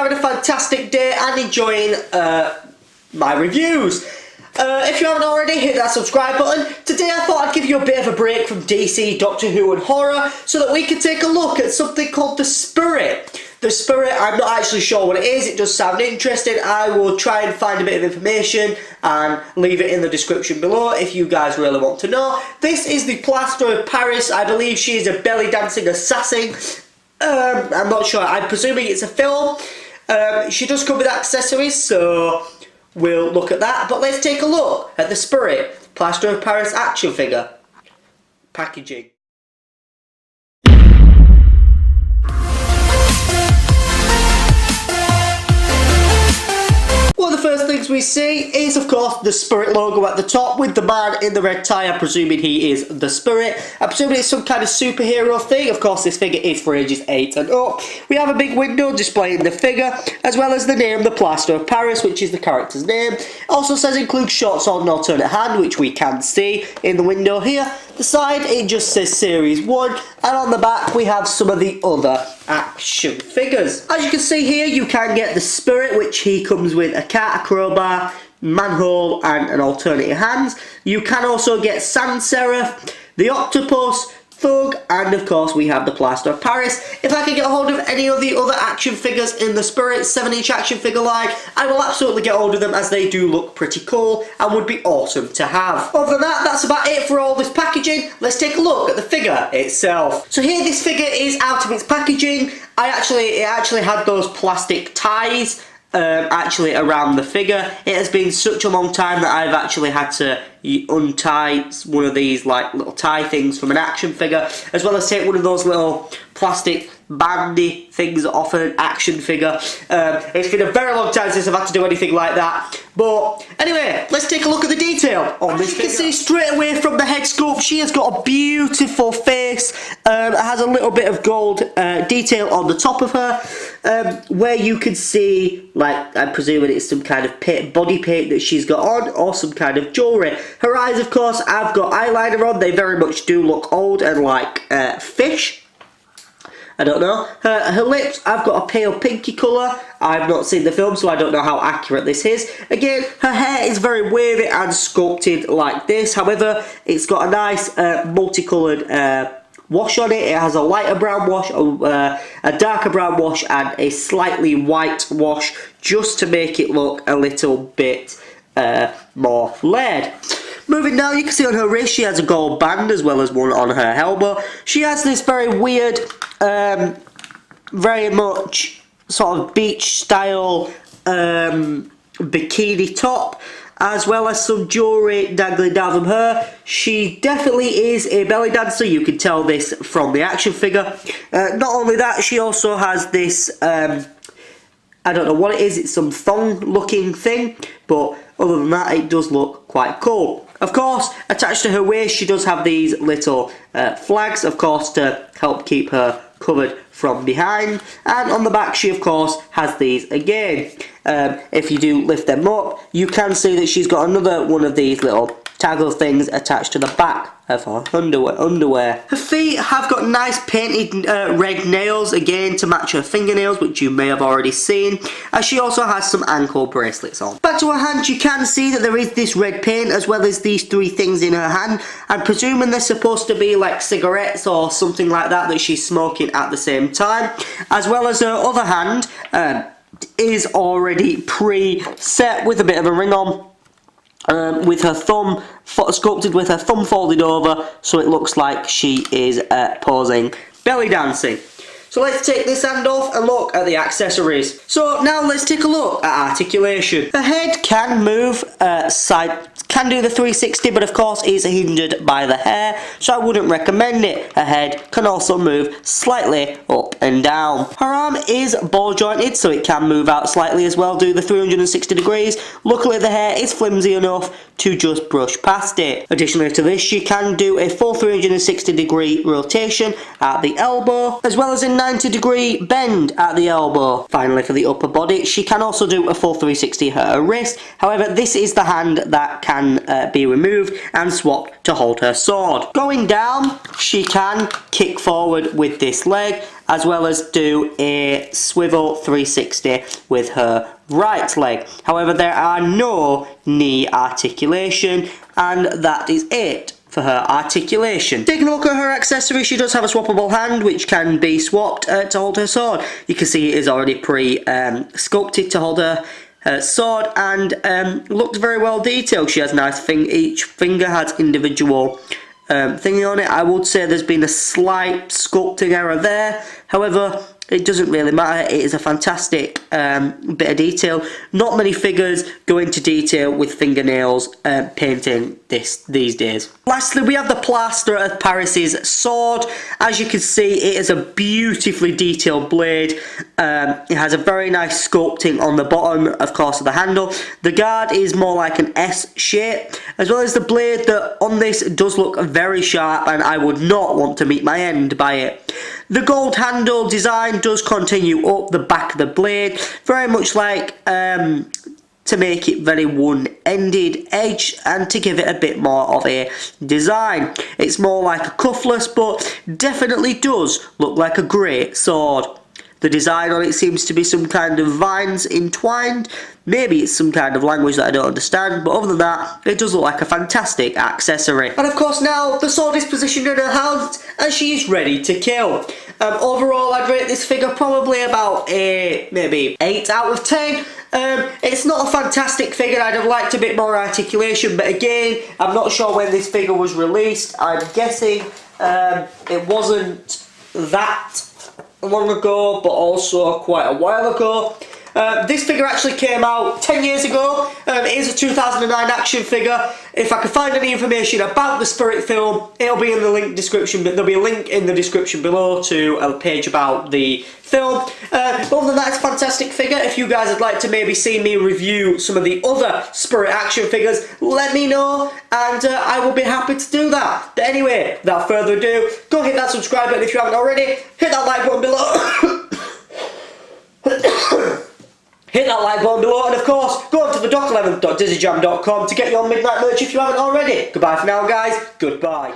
having a fantastic day and enjoying my reviews. If you haven't already, hit that subscribe button. Today I thought I'd give you a bit of a break from DC, Doctor Who and horror so that we could take a look at something called The Spirit. The Spirit, I'm not actually sure what it is, it does sound interesting. I will try and find a bit of information and leave it in the description below if you guys really want to know. This is the Plaster of Paris. I believe she is a belly dancing assassin. I'm not sure, I'm presuming it's a film. She does come with accessories, so we'll look at that. But let's take a look at The Spirit, Plaster of Paris action figure. Packaging. One of the first things we see is, of course, the Spirit logo at the top with the man in the red tie. I'm presuming he is the Spirit. I'm presuming it's some kind of superhero thing. Of course, this figure is for ages 8 and up. We have a big window displaying the figure, as well as the name, the Plaster of Paris, which is the character's name. It also says include shots on alternate hand, which we can see in the window here. The side, it just says Series 1, and on the back we have some of the other action figures. As you can see here, you can get the Spirit, which he comes with a cat, a crowbar, manhole and an alternative hands. You can also get Sans Serif, the Octopus, Thug, and of course we have the Plaster of Paris. If I can get a hold of any of the other action figures in the Spirit 7-inch action figure line, I will absolutely get hold of them, as they do look pretty cool and would be awesome to have. Other than that, that's about it for all this packaging. Let's take a look at the figure itself. So here, this figure is out of its packaging. It actually had those plastic ties actually around the figure. It has been such a long time that I've actually had to untie one of these like little tie things from an action figure, as well as take one of those little plastic bandy things off an action figure. It's been a very long time since I've had to do anything like that. But anyway, let's take a look at the detail on this figure. You can see straight away from the head sculpt, she has got a beautiful face. It has a little bit of gold detail on the top of her, where you can see, like, I'm presuming it's some kind of body paint that she's got on, or some kind of jewellery. Her eyes, of course, I've got eyeliner on. They very much do look old and like fish. I don't know. Her lips, I've got a pale pinky colour. I've not seen the film, so I don't know how accurate this is. Again, her hair is very wavy and sculpted like this. However, it's got a nice multicoloured wash on it. It has a lighter brown wash, a darker brown wash, and a slightly white wash, just to make it look a little bit more layered. Moving down, you can see on her wrist she has a gold band, as well as one on her elbow. She has this very weird, very much sort of beach style bikini top, as well as some jewellery dangling down from her. She definitely is a belly dancer. You can tell this from the action figure. Not only that, she also has this, I don't know what it is, it's some thong looking thing, but other than that, it does look quite cool. Of course, attached to her waist, she does have these little flags, of course, to help keep her covered from behind. And on the back, she, of course, has these again. If you do lift them up, you can see that she's got another one of these little taggle things attached to the back of her underwear. Her feet have got nice painted red nails, again to match her fingernails, which you may have already seen, as she also has some ankle bracelets on. Back to her hand, you can see that there is this red paint, as well as these 3 things in her hand. I'm presuming they're supposed to be like cigarettes or something like that she's smoking at the same time, as well as her other hand is already pre-set with a bit of a ring on. With her thumb sculpted with her thumb folded over, so it looks like she is posing belly dancing. So let's take this hand off and look at the accessories. So now let's take a look at articulation. Her head can move can do the 360, but of course is hindered by the hair, so I wouldn't recommend it. Her head can also move slightly up and down. Her arm is ball jointed, so it can move out slightly as well, do the 360 degrees. Luckily the hair is flimsy enough to just brush past it. Additionally to this, she can do a full 360 degree rotation at the elbow, as well as a 90-degree bend at the elbow. Finally, for the upper body, she can also do a full 360 at her wrist. However, this is the hand that can be removed and swapped to hold her sword. Going down, she can kick forward with this leg, as well as do a swivel 360 with her right leg. However, there are no knee articulation, and that is it for her articulation. Taking a look at her accessory, she does have a swappable hand which can be swapped to hold her sword. You can see it is already pre-sculpted to hold her sword, and looks very well detailed. She has nice each finger has individual thingy on it. I would say there's been a slight sculpting error there. However, it doesn't really matter. It is a fantastic bit of detail. Not many figures go into detail with fingernails painting these days. Lastly, we have the plaster of Pari's sword. As you can see, it is a beautifully detailed blade. It has a very nice sculpting on the bottom, of course, of the handle. The guard is more like an S shape, as well as the blade that on this does look very sharp, and I would not want to meet my end by it. The gold handle design does continue up the back of the blade, very much like to make it very one-ended edge and to give it a bit more of a design. It's more like a cuffless, but definitely does look like a great sword. The design on it seems to be some kind of vines entwined. Maybe it's some kind of language that I don't understand, but other than that, it does look like a fantastic accessory. And of course now, the sword is positioned in her hand, and she is ready to kill. Overall, I'd rate this figure probably about a maybe 8 out of 10. It's not a fantastic figure. I'd have liked a bit more articulation, but again, I'm not sure when this figure was released. I'm guessing it wasn't that long ago, but also quite a while ago. This figure actually came out 10 years ago. It is a 2009 action figure. If I can find any information about the Spirit film, it'll be in the link description. There'll be a link in the description below to a page about the film. But other than that, it's a fantastic figure. If you guys would like to maybe see me review some of the other Spirit action figures, let me know, and I will be happy to do that. But anyway, without further ado, go hit that subscribe button if you haven't already. Hit that like button below. Hit that like button below, and of course, go on to the doc11.dizzyjam.com to get your midnight merch if you haven't already. Goodbye for now, guys. Goodbye.